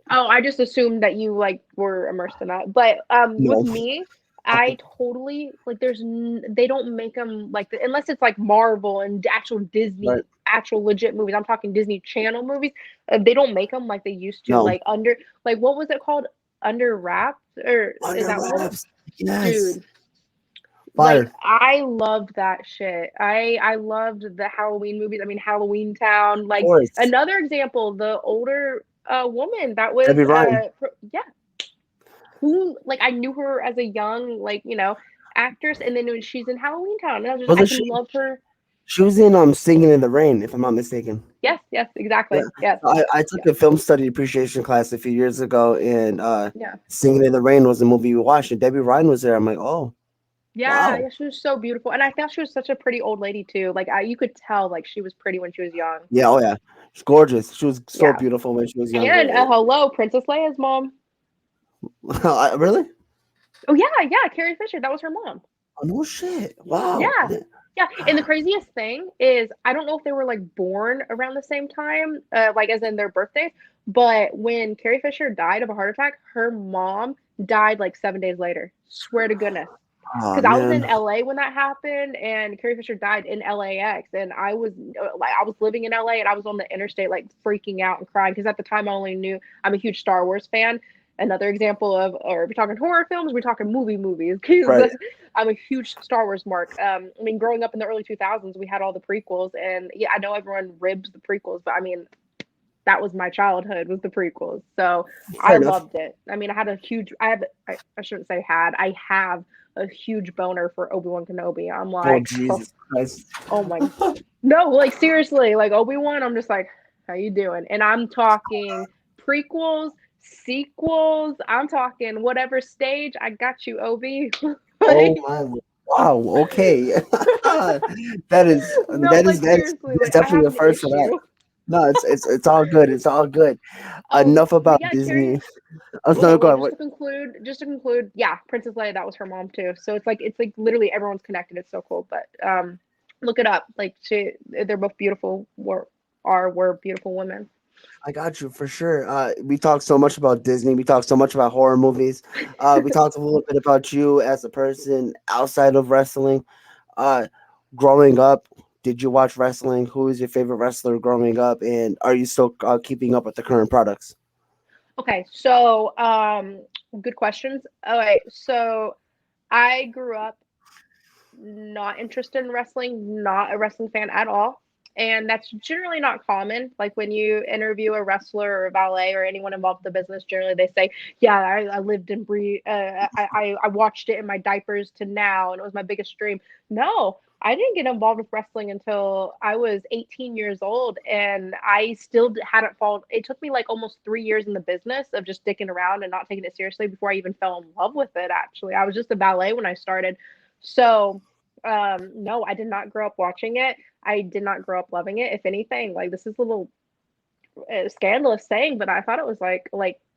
Oh, I just assumed that you like were immersed in that. But with No. me, I totally like. They don't make them like unless it's like Marvel and actual Right. Disney, actual legit movies. I'm talking Disney Channel movies. They don't make them like they used to. No. Like like what was it called? Under wraps or is Under that what? wraps. Yes. Dude, like Fire. I loved that shit. I loved the Halloween movies. I mean Halloween Town. Of Like course. another example, the older woman that was Debbie Ryan. yeah, who like I knew her as a young like actress, and then when she's in Halloween Town, and I Wasn't can she? love her. She was in Singing in the Rain, if I'm not mistaken. Yes, yes, Yeah. exactly. Yes, I took yes, a film study appreciation class a few years ago, and yeah. Singing in the Rain was the movie we watched, and Debbie Ryan was there. I'm like, oh, Yeah, wow. yeah, she was so beautiful, and I thought she was such a pretty old lady too. Like you could tell, like she was pretty when she was young. Yeah, oh yeah. She's gorgeous. She was so Yeah, beautiful when she was and younger. hello, Princess Leia's mom. Really? Oh yeah, yeah, Carrie Fisher. That was her mom. Oh, no shit. Wow. Yeah, yeah. And the craziest thing is, I don't know if they were like born around the same time, like as in their birthdays. But when Carrie Fisher died of a heart attack, her mom died like 7 days later. Swear to goodness. Oh Because I was in man. LA when that happened, and Carrie Fisher died in LAX, and I was like, I was living in LA, and I was on the interstate, like freaking out and crying because at the time I only knew I'm a huge Star Wars fan. Another example of, or are we talking horror films? Are we talking movies? Because Right. I'm a huge Star Wars mark. I mean, growing up in the early 2000s, we had all the prequels, and yeah, I know everyone ribs the prequels, but I mean, that was my childhood was the prequels. So I Fair enough. loved it. I mean, I shouldn't say had, I have a huge boner for Obi-Wan Kenobi. I'm Oh like, oh, Jesus Christ. oh my, no, like seriously, like Obi-Wan, I'm just like, how you doing? And I'm talking prequels, sequels, I'm talking whatever stage, I got you, Obi. Oh Like, my wow. Okay. that is no, like seriously, that's like I definitely have a an first for that. issue. No, it's all good. It's all good. Oh, Enough but about yeah, Carrie. Disney. Oh no, Okay, go well, ahead. What? just to conclude, yeah, Princess Leia, that was her mom too. So it's like literally everyone's connected. It's so cool. But look it up. Like they're both beautiful. Were beautiful women. I got you for sure. We talked so much about Disney. We talked so much about horror movies. We talked a little bit about you as a person outside of wrestling. Uh, growing up, did you watch wrestling? Who is your favorite wrestler growing up? And are you still keeping up with the current products? Okay, so good questions. All right, so I grew up not interested in wrestling, not a wrestling fan at all. And that's generally not common. Like when you interview a wrestler or a valet or anyone involved in the business, generally they say, "Yeah, I lived and breathed. I watched it in my diapers to now, and it was my biggest dream." No, I didn't get involved with wrestling until I was 18 years old, and I still hadn't fallen. It took me like almost 3 years in the business of just sticking around and not taking it seriously before I even fell in love with it. Actually, I was just a ballet when I started, so no, I did not grow up watching it. I did not grow up loving it. If anything, like this is a little scandalous saying, but I thought it was like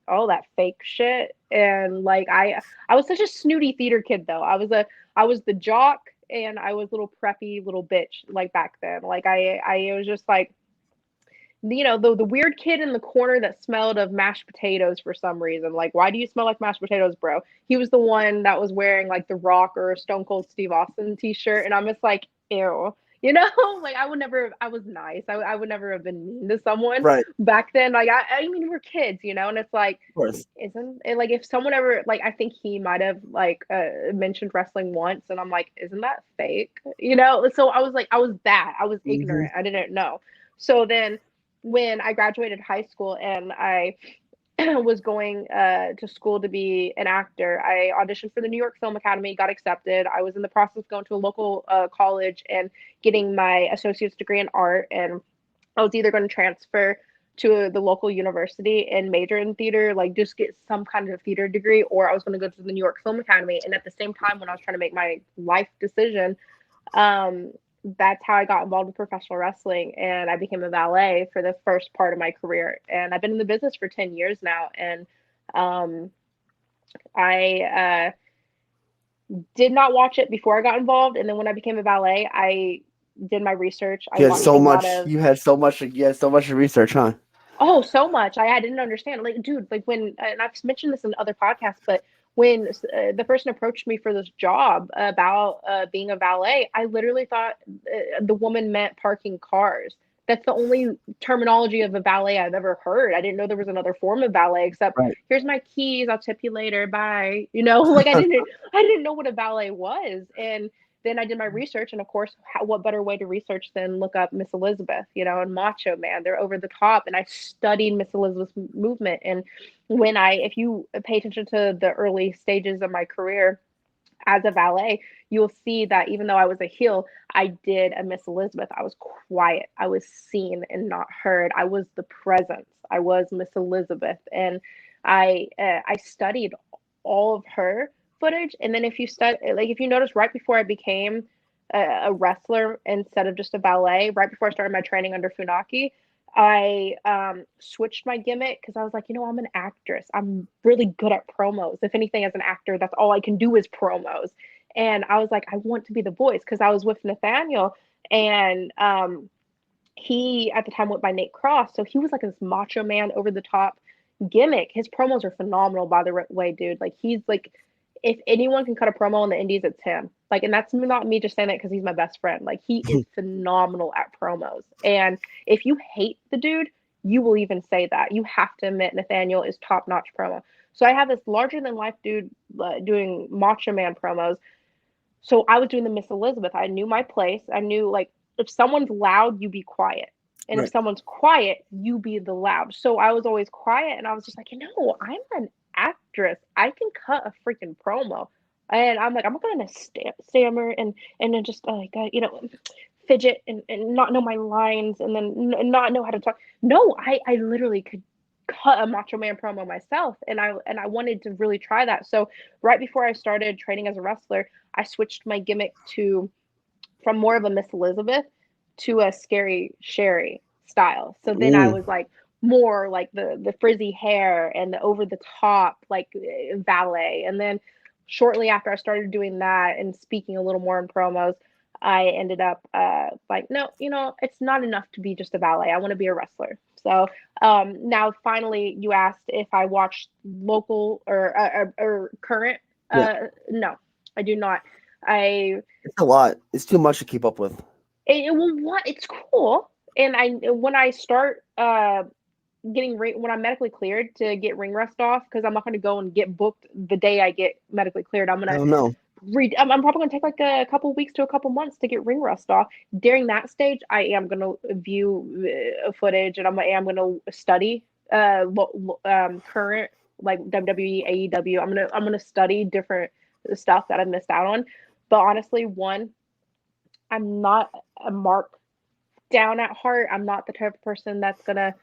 oh that fake shit. And like I was such a snooty theater kid though. I was the jock and I was little preppy little bitch like back then. Like I was just like, you know, the weird kid in the corner that smelled of mashed potatoes for some reason. Like, why do you smell like mashed potatoes, bro? He was the one that was wearing like the Rock or Stone Cold Steve Austin t-shirt, and I'm just like, ew. You know, like I would never. I was nice. I would never have been mean to someone Right. back then. Like I mean, we're kids, you know, and it's like, Of course. isn't it like if someone ever like I think he might have like mentioned wrestling once, and I'm like, isn't that fake? You know, so I was like, I was Hmm. ignorant. I didn't know. So then when I graduated high school and I was going to school to be an actor, I auditioned for the New York Film Academy, got accepted. I was in the process of going to a local college and getting my associate's degree in art, and I was either going to transfer to the local university and major in theater, like just get some kind of theater degree, or I was going to go to the New York Film Academy. And at the same time, when I was trying to make my life decision, um, that's how I got involved with professional wrestling, and I became a valet for the first part of my career. And I've been in the business for 10 years now, and um, I did not watch it before I got involved, and then when I became a valet, I did my research. I You had watched so a lot much. of You had so much. You had so much research, huh? Oh, so much. I didn't understand. Like, dude, like when, and I've mentioned this in other podcasts, but when the person approached me for this job about being a valet, I literally thought the woman meant parking cars. That's the only terminology of a valet I've ever heard. I didn't know there was another form of valet except Right. here's my keys, I'll tip you later, bye. You know, like I didn't know what a valet was. And then I did my research, and of course, what better way to research than look up Miss Elizabeth, you know, and Macho Man? They're over the top, and I studied Miss Elizabeth's movement. And if you pay attention to the early stages of my career as a valet, you'll see that even though I was a heel, I did a Miss Elizabeth. I was quiet. I was seen and not heard. I was the presence. I was Miss Elizabeth, and I studied all of her footage. And then if you study, like if you notice, right before I became a wrestler instead of just a ballet, right before I started my training under Funaki, I switched my gimmick because I was like, you know, I'm an actress. I'm really good at promos. If anything, as an actor, that's all I can do is promos. And I was like, I want to be the voice because I was with Nathaniel, and he at the time went by Nate Cross, so he was like this macho man, over the top gimmick. His promos are phenomenal, by the way, dude. Like he's like, if anyone can cut a promo in the indies, it's him. Like, and that's not me just saying that because he's my best friend. Like he is phenomenal at promos. And if you hate the dude, you will even say that. You have to admit Nathaniel is top notch promo. So I have this larger than life dude doing Macho Man promos. So I was doing the Miss Elizabeth. I knew my place. I knew like if someone's loud, you be quiet. And if Right. someone's quiet, you be the loud. So I was always quiet, and I was just like, you know, I'm an actress. I can cut a freaking promo. And I'm like, I'm not gonna stammer and then just like you know, fidget and not know my lines and then not know how to talk. No, I literally could cut a Macho Man promo myself, and I wanted to really try that. So right before I started training as a wrestler, I switched my gimmick to from more of a Miss Elizabeth to a Scary Sherry style. So then I Mm. was like more like the frizzy hair and the over the top like ballet. And then shortly after I started doing that and speaking a little more in promos, I ended up like, no, you know, it's not enough to be just a ballet. I want to be a wrestler. So now finally you asked if I watched local or current. Yeah. No, I do not. I It's a lot. It's too much to keep up with. well, what it's cool, and I when I start getting when I'm medically cleared to get ring rust off because I'm not going to go and get booked the day I get medically cleared. I'm I gonna don't know. I'm probably gonna take like a couple weeks to a couple months to get ring rust off. During that stage, I am gonna view footage, and I am gonna study current like WWE, AEW. I'm gonna study different stuff that I've missed out on. But honestly, one, I'm not a mark down at heart. I'm not the type of person that's gonna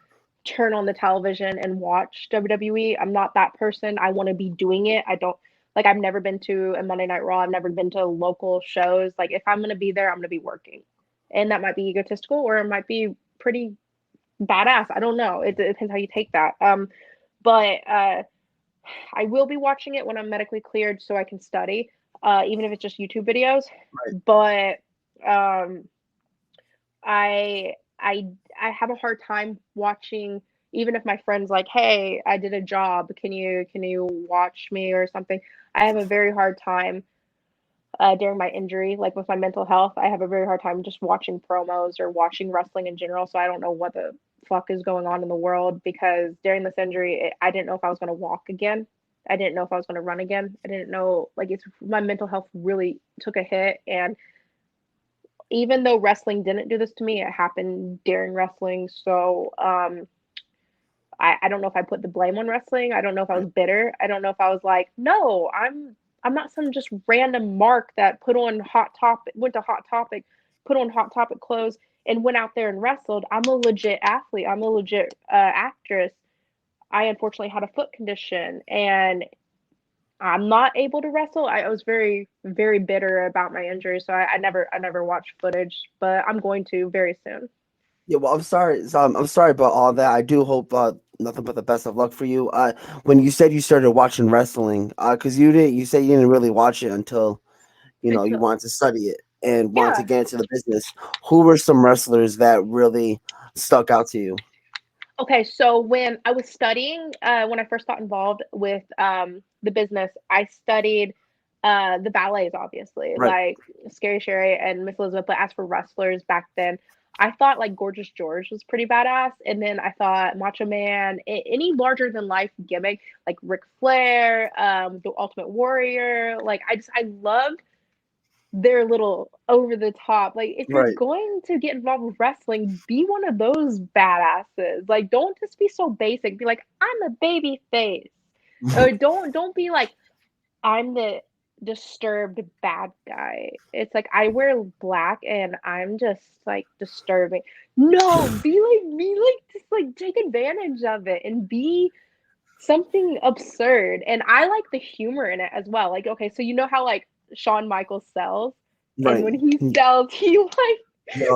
turn on the television and watch WWE. I'm not that person. I want to be doing it. I don't like I've never been to a Monday Night Raw. I've never been to local shows. Like if I'm gonna be there, I'm gonna be working. And that might be egotistical or it might be pretty badass. I don't know. It depends how you take that. But I will be watching it when I'm medically cleared so I can study, even if it's just YouTube videos. Right. But um, I I I have a hard time watching even if my friend's like, "Hey, I did a job. Can you watch me or something?" I have a very hard time during my injury, like with my mental health. I have a very hard time just watching promos or watching wrestling in general. So I don't know what the fuck is going on in the world because during this injury, I didn't know if I was going to walk again. I didn't know if I was going to run again. I didn't know, like, it's my mental health really took a hit. And even though wrestling didn't do this to me, it happened during wrestling. So I don't know if I put the blame on wrestling. I don't know if I was bitter. I don't know if I was like, no, I'm not some just random mark that put on Hot Topic, went to Hot Topic, put on Hot Topic clothes and went out there and wrestled. I'm a legit athlete. I'm a legit actress. I unfortunately had a foot condition and I'm not able to wrestle. I was very, very bitter about my injury, so I never watched footage, but I'm going to very soon. Yeah, well, I'm sorry. So I'm sorry about all that. I do hope nothing but the best of luck for you. When you said you started watching wrestling, because you said you didn't really watch it until you Until wanted to study it and wanted to yeah, get into the business. Who were some wrestlers that really stuck out to you? okay, so when I was studying, when I first got involved with the business, I studied the ballets, obviously, Right, like Scary Sherry and Miss Elizabeth. But as for wrestlers back then, I thought like Gorgeous George was pretty badass, and then I thought Macho Man, any larger than life gimmick like Ric Flair, the Ultimate Warrior. Like I loved they're a little over the top. Like, if you're right. going to get involved with wrestling, be one of those badasses. Like, don't just be so basic. Be like, I'm a baby face. Or don't be like, I'm the disturbed bad guy. It's like I wear black and I'm just like disturbing. No, be like just like take advantage of it and be something absurd. And I like the humor in it as well. Like, okay, so you know how like Shawn Michaels sells, and Right. when he sells, he like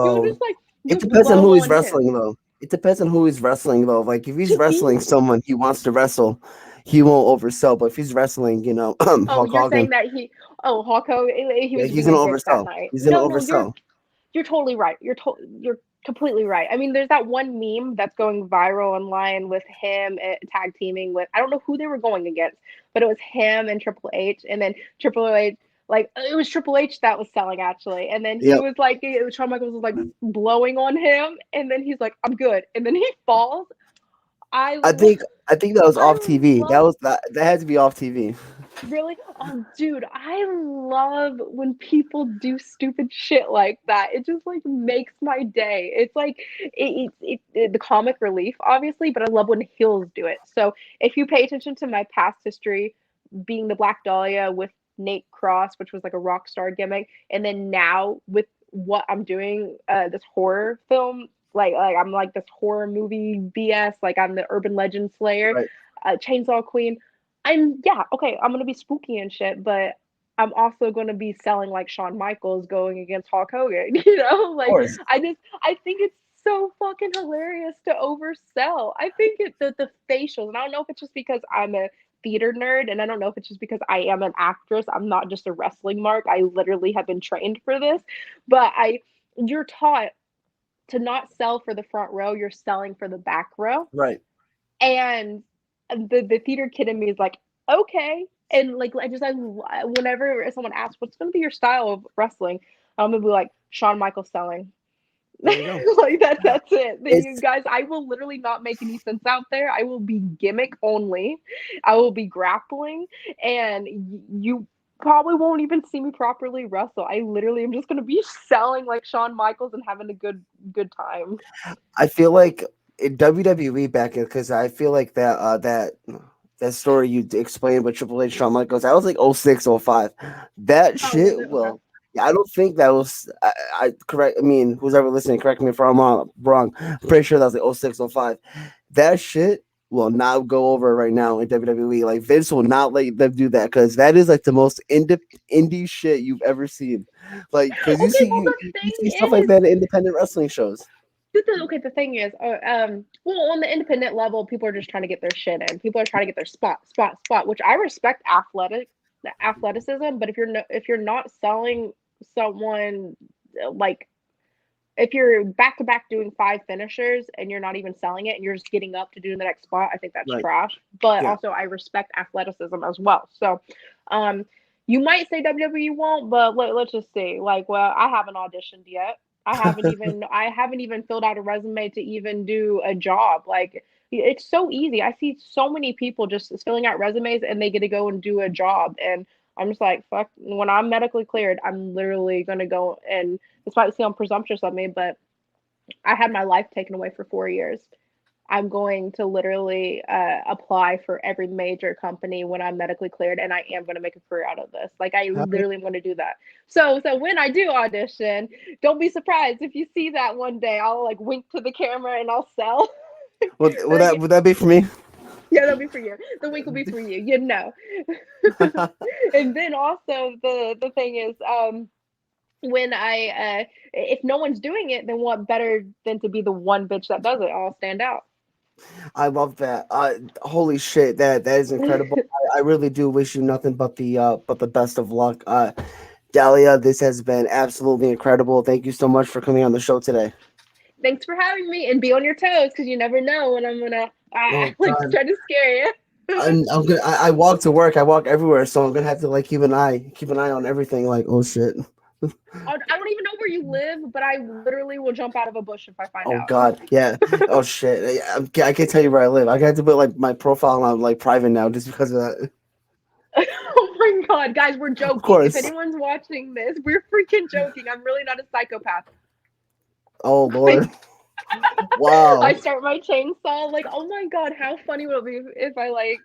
you'll No, just like it you depends on blow who he's on him. wrestling though. It depends on who he's wrestling though. Like if he's To be wrestling someone he wants to wrestle, he won't oversell. But if he's wrestling, oh, Hulk you're saying Hogan, that Hulk Hogan, he yeah, was he's being a gonna dick that oversell. night. He's gonna No, oversell. you're totally right. You're completely right. I mean, there's that one meme that's going viral online with him tag teaming with I don't know who they were going against, but it was him and Triple H, and then Triple H like it was Triple H that was selling actually, and then he Yep. was like Shawn Michaels was like blowing on him, and then he's like I'm good, and then he falls. I I lo- think I think that was off I TV. love That had to be off TV. Really? Oh, dude, I love when people do stupid shit like that. It just like makes my day. It's like the comic relief, obviously, but I love when heels do it. So if you pay attention to my past history, being the Black Dahlia with Nate Cross, which was like a rock star gimmick, and then now with what I'm doing, this horror film, like I'm like this horror movie BS, like I'm the urban legend slayer, Right. Chainsaw Queen. Yeah, okay, I'm gonna be spooky and shit, but I'm also gonna be selling like Shawn Michaels going against Hulk Hogan, you know? Of Like course. I think it's so fucking hilarious to oversell. I think the facials, and I don't know if it's just because I'm a theater nerd, and I don't know if it's just because I am an actress. I'm not just a wrestling mark. I literally have been trained for this. But you're taught to not sell for the front row, you're selling for the back row. Right. And the theater kid in me is like, okay. And like I whenever someone asks what's going to be your style of wrestling, I'm gonna be like Shawn Michaels selling. There you go. Like that's it. Then you It's guys, I will literally not make any sense out there. I will be gimmick only. I will be grappling, and you probably won't even see me properly wrestle. I literally am just gonna be selling like Shawn Michaels and having a good time. I feel like in WWE back in because I feel like that story you explained with Triple H Shawn Michaels that was like 06, 05. That Oh, was shit it okay? will. Yeah, I don't think that was. I correct. I mean, who's ever listening, correct me if I'm wrong. I'm pretty sure that was like 06, 05. That shit will not go over right now in WWE. Like Vince will not let them do that because that is like the most indie shit you've ever seen. Like because Okay, well you the see stuff thing like is that in independent wrestling shows. Okay, the thing is, well, on the independent level, people are just trying to get their shit in. People are trying to get their spot, which I respect athleticism. But if you're not selling someone like if you're back to back doing five finishers and you're not even selling it and you're just getting up to do the next spot, I think that's Right. trash. But Yeah. also, I respect athleticism as well. So, um, you might say WWE won't, but let's just see. Like, well, I haven't auditioned yet. I haven't even filled out a resume to even do a job. Like, it's so easy. I see so many people just filling out resumes and they get to go and do a job. And I'm just like, fuck, when I'm medically cleared, I'm literally gonna go and this might sound presumptuous of me, but I had my life taken away for 4 years. I'm going to literally apply for every major company when I'm medically cleared, and I am going to make a career out of this. Like I literally am going to do that. So when I do audition, don't be surprised if you see that one day. I'll like wink to the camera and I'll sell. Would that be for me? Yeah, that'll be for you. The wink will be for you. You know. And then also the thing is, when if no one's doing it, then what better than to be the one bitch that does it? I'll stand out. I love that. Holy shit, that is incredible. I really do wish you nothing but the best of luck. Dahlia, this has been absolutely incredible. Thank you so much for coming on the show today. Thanks for having me, and be on your toes because you never know when I'm gonna Oh like God, try to scare you. I'm gonna. I walk to work. I walk everywhere, so I'm gonna have to like keep an eye on everything. Like, oh shit. I don't even know where you live, but I literally will jump out of a bush if I find Oh out. God, yeah. Oh shit. I can't tell you where I live. I got to put like my profile on like private now just because of that. Oh my god, guys, we're Of joking. If course. anyone's watching this, we're freaking joking. I'm really not a psychopath. Oh I Lord. Wow. I start my chainsaw. Like, oh my god, how funny would it be if I like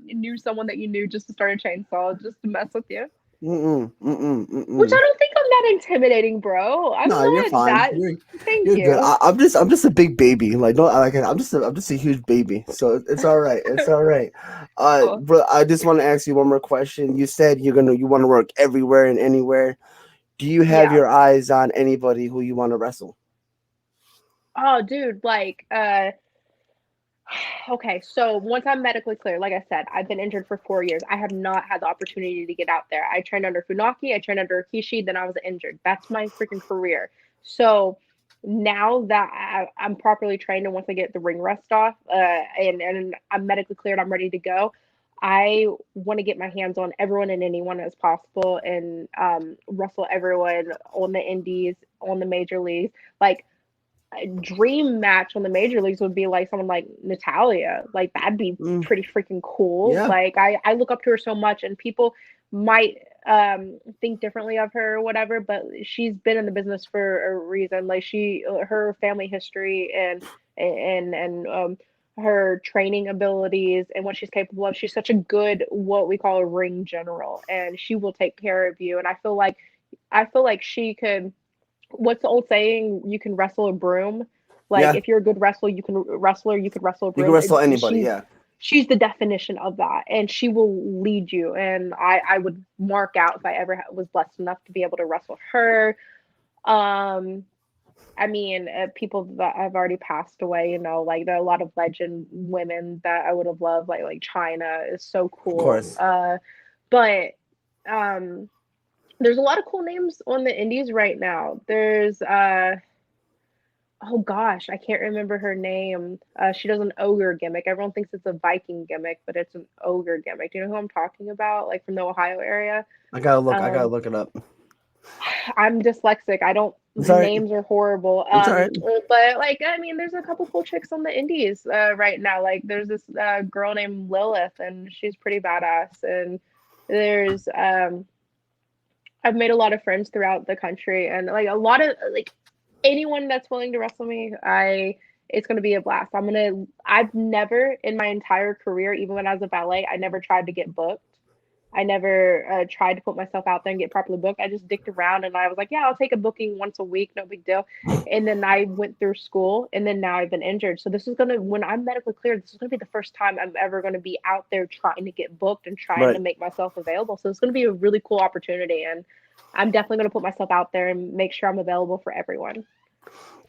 knew someone that you knew just to start a chainsaw just to mess with you? Mm-mm, mm-mm, Which I mm-mm. don't think I'm that intimidating, bro. I'm No, you're not fine. that. Thank You're good. you. I'm just a big baby. Like no, like I'm just a huge baby. So it's all right. It's all right. Oh, Bro, I just want to ask you one more question. You said you want to work everywhere and anywhere. Do you have yeah. your eyes on anybody who you want to wrestle? Oh, dude, like, okay, so once I'm medically clear, like I said, I've been injured for 4 years. I have not had the opportunity to get out there. I trained under Funaki, I trained under Rikishi, then I was injured. That's my freaking career. So now that I'm properly trained and once I get the ring rust off, and I'm medically cleared, I'm ready to go. I want to get my hands on everyone and anyone as possible and wrestle everyone on the indies, on the major leagues. Like a dream match on the major leagues would be like someone like Natalia. Like that'd be Mm, pretty freaking cool. yeah. Like I look up to her so much and people might think differently of her or whatever, but she's been in the business for a reason. Like her family history and her training abilities and what she's capable of. She's such a good what we call a ring general and she will take care of you. And I feel like she could what's the old saying? You can wrestle a broom. Like Yeah. if you're a good wrestler, you could wrestle a You can broom. wrestle anybody. Yeah. She's the definition of that, and she will lead you. And I would mark out if I ever was blessed enough to be able to wrestle her. Um, I mean, people that have already passed away, like there are a lot of legend women that I would have loved, like China is so Of cool. course. But um, there's a lot of cool names on the indies right now. There's oh gosh, I can't remember her name. She does an ogre gimmick. Everyone thinks it's a Viking gimmick, but it's an ogre gimmick. Do you know who I'm talking about? Like from the Ohio area. I gotta look. I gotta Um, look it up. I'm dyslexic. I don't. It's all right. Names are horrible. It's all right. But like I mean, there's a couple cool chicks on the indies right now. Like there's this girl named Lilith, and she's pretty badass. And there's I've made a lot of friends throughout the country, and like a lot of like anyone that's willing to wrestle me, it's gonna be a blast. I've never in my entire career, even when I was a ballet, I never tried to get booked. I never tried to put myself out there and get properly booked. I just dicked around and I was like, yeah, I'll take a booking once a week, no big deal. And then I went through school and then now I've been injured. So when I'm medically cleared, this is gonna be the first time I'm ever gonna be out there trying to get booked and trying to Right. make myself available. So it's gonna be a really cool opportunity and I'm definitely gonna put myself out there and make sure I'm available for everyone.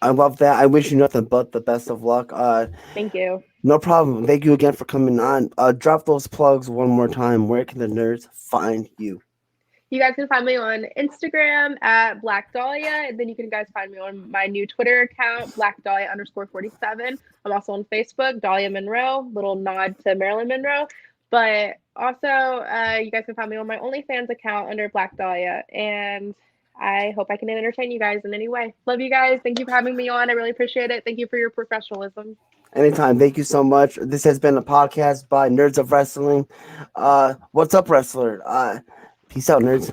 I love that. I wish you nothing but the best of luck. Thank you. No problem. Thank you again for coming on. Drop those plugs one more time. Where can the nerds find you? You guys can find me on Instagram at Black Dahlia, and then you can guys find me on my new Twitter account, Black Dahlia _47. I'm also on Facebook, Dahlia Monroe, little nod to Marilyn Monroe. But also, you guys can find me on my OnlyFans account under Black Dahlia. And I hope I can entertain you guys in any way. Love you guys. Thank you for having me on. I really appreciate it. Thank you for your professionalism. Anytime. Thank you so much. This has been a podcast by Nerds of Wrestling. What's up, wrestler? Peace out, nerds.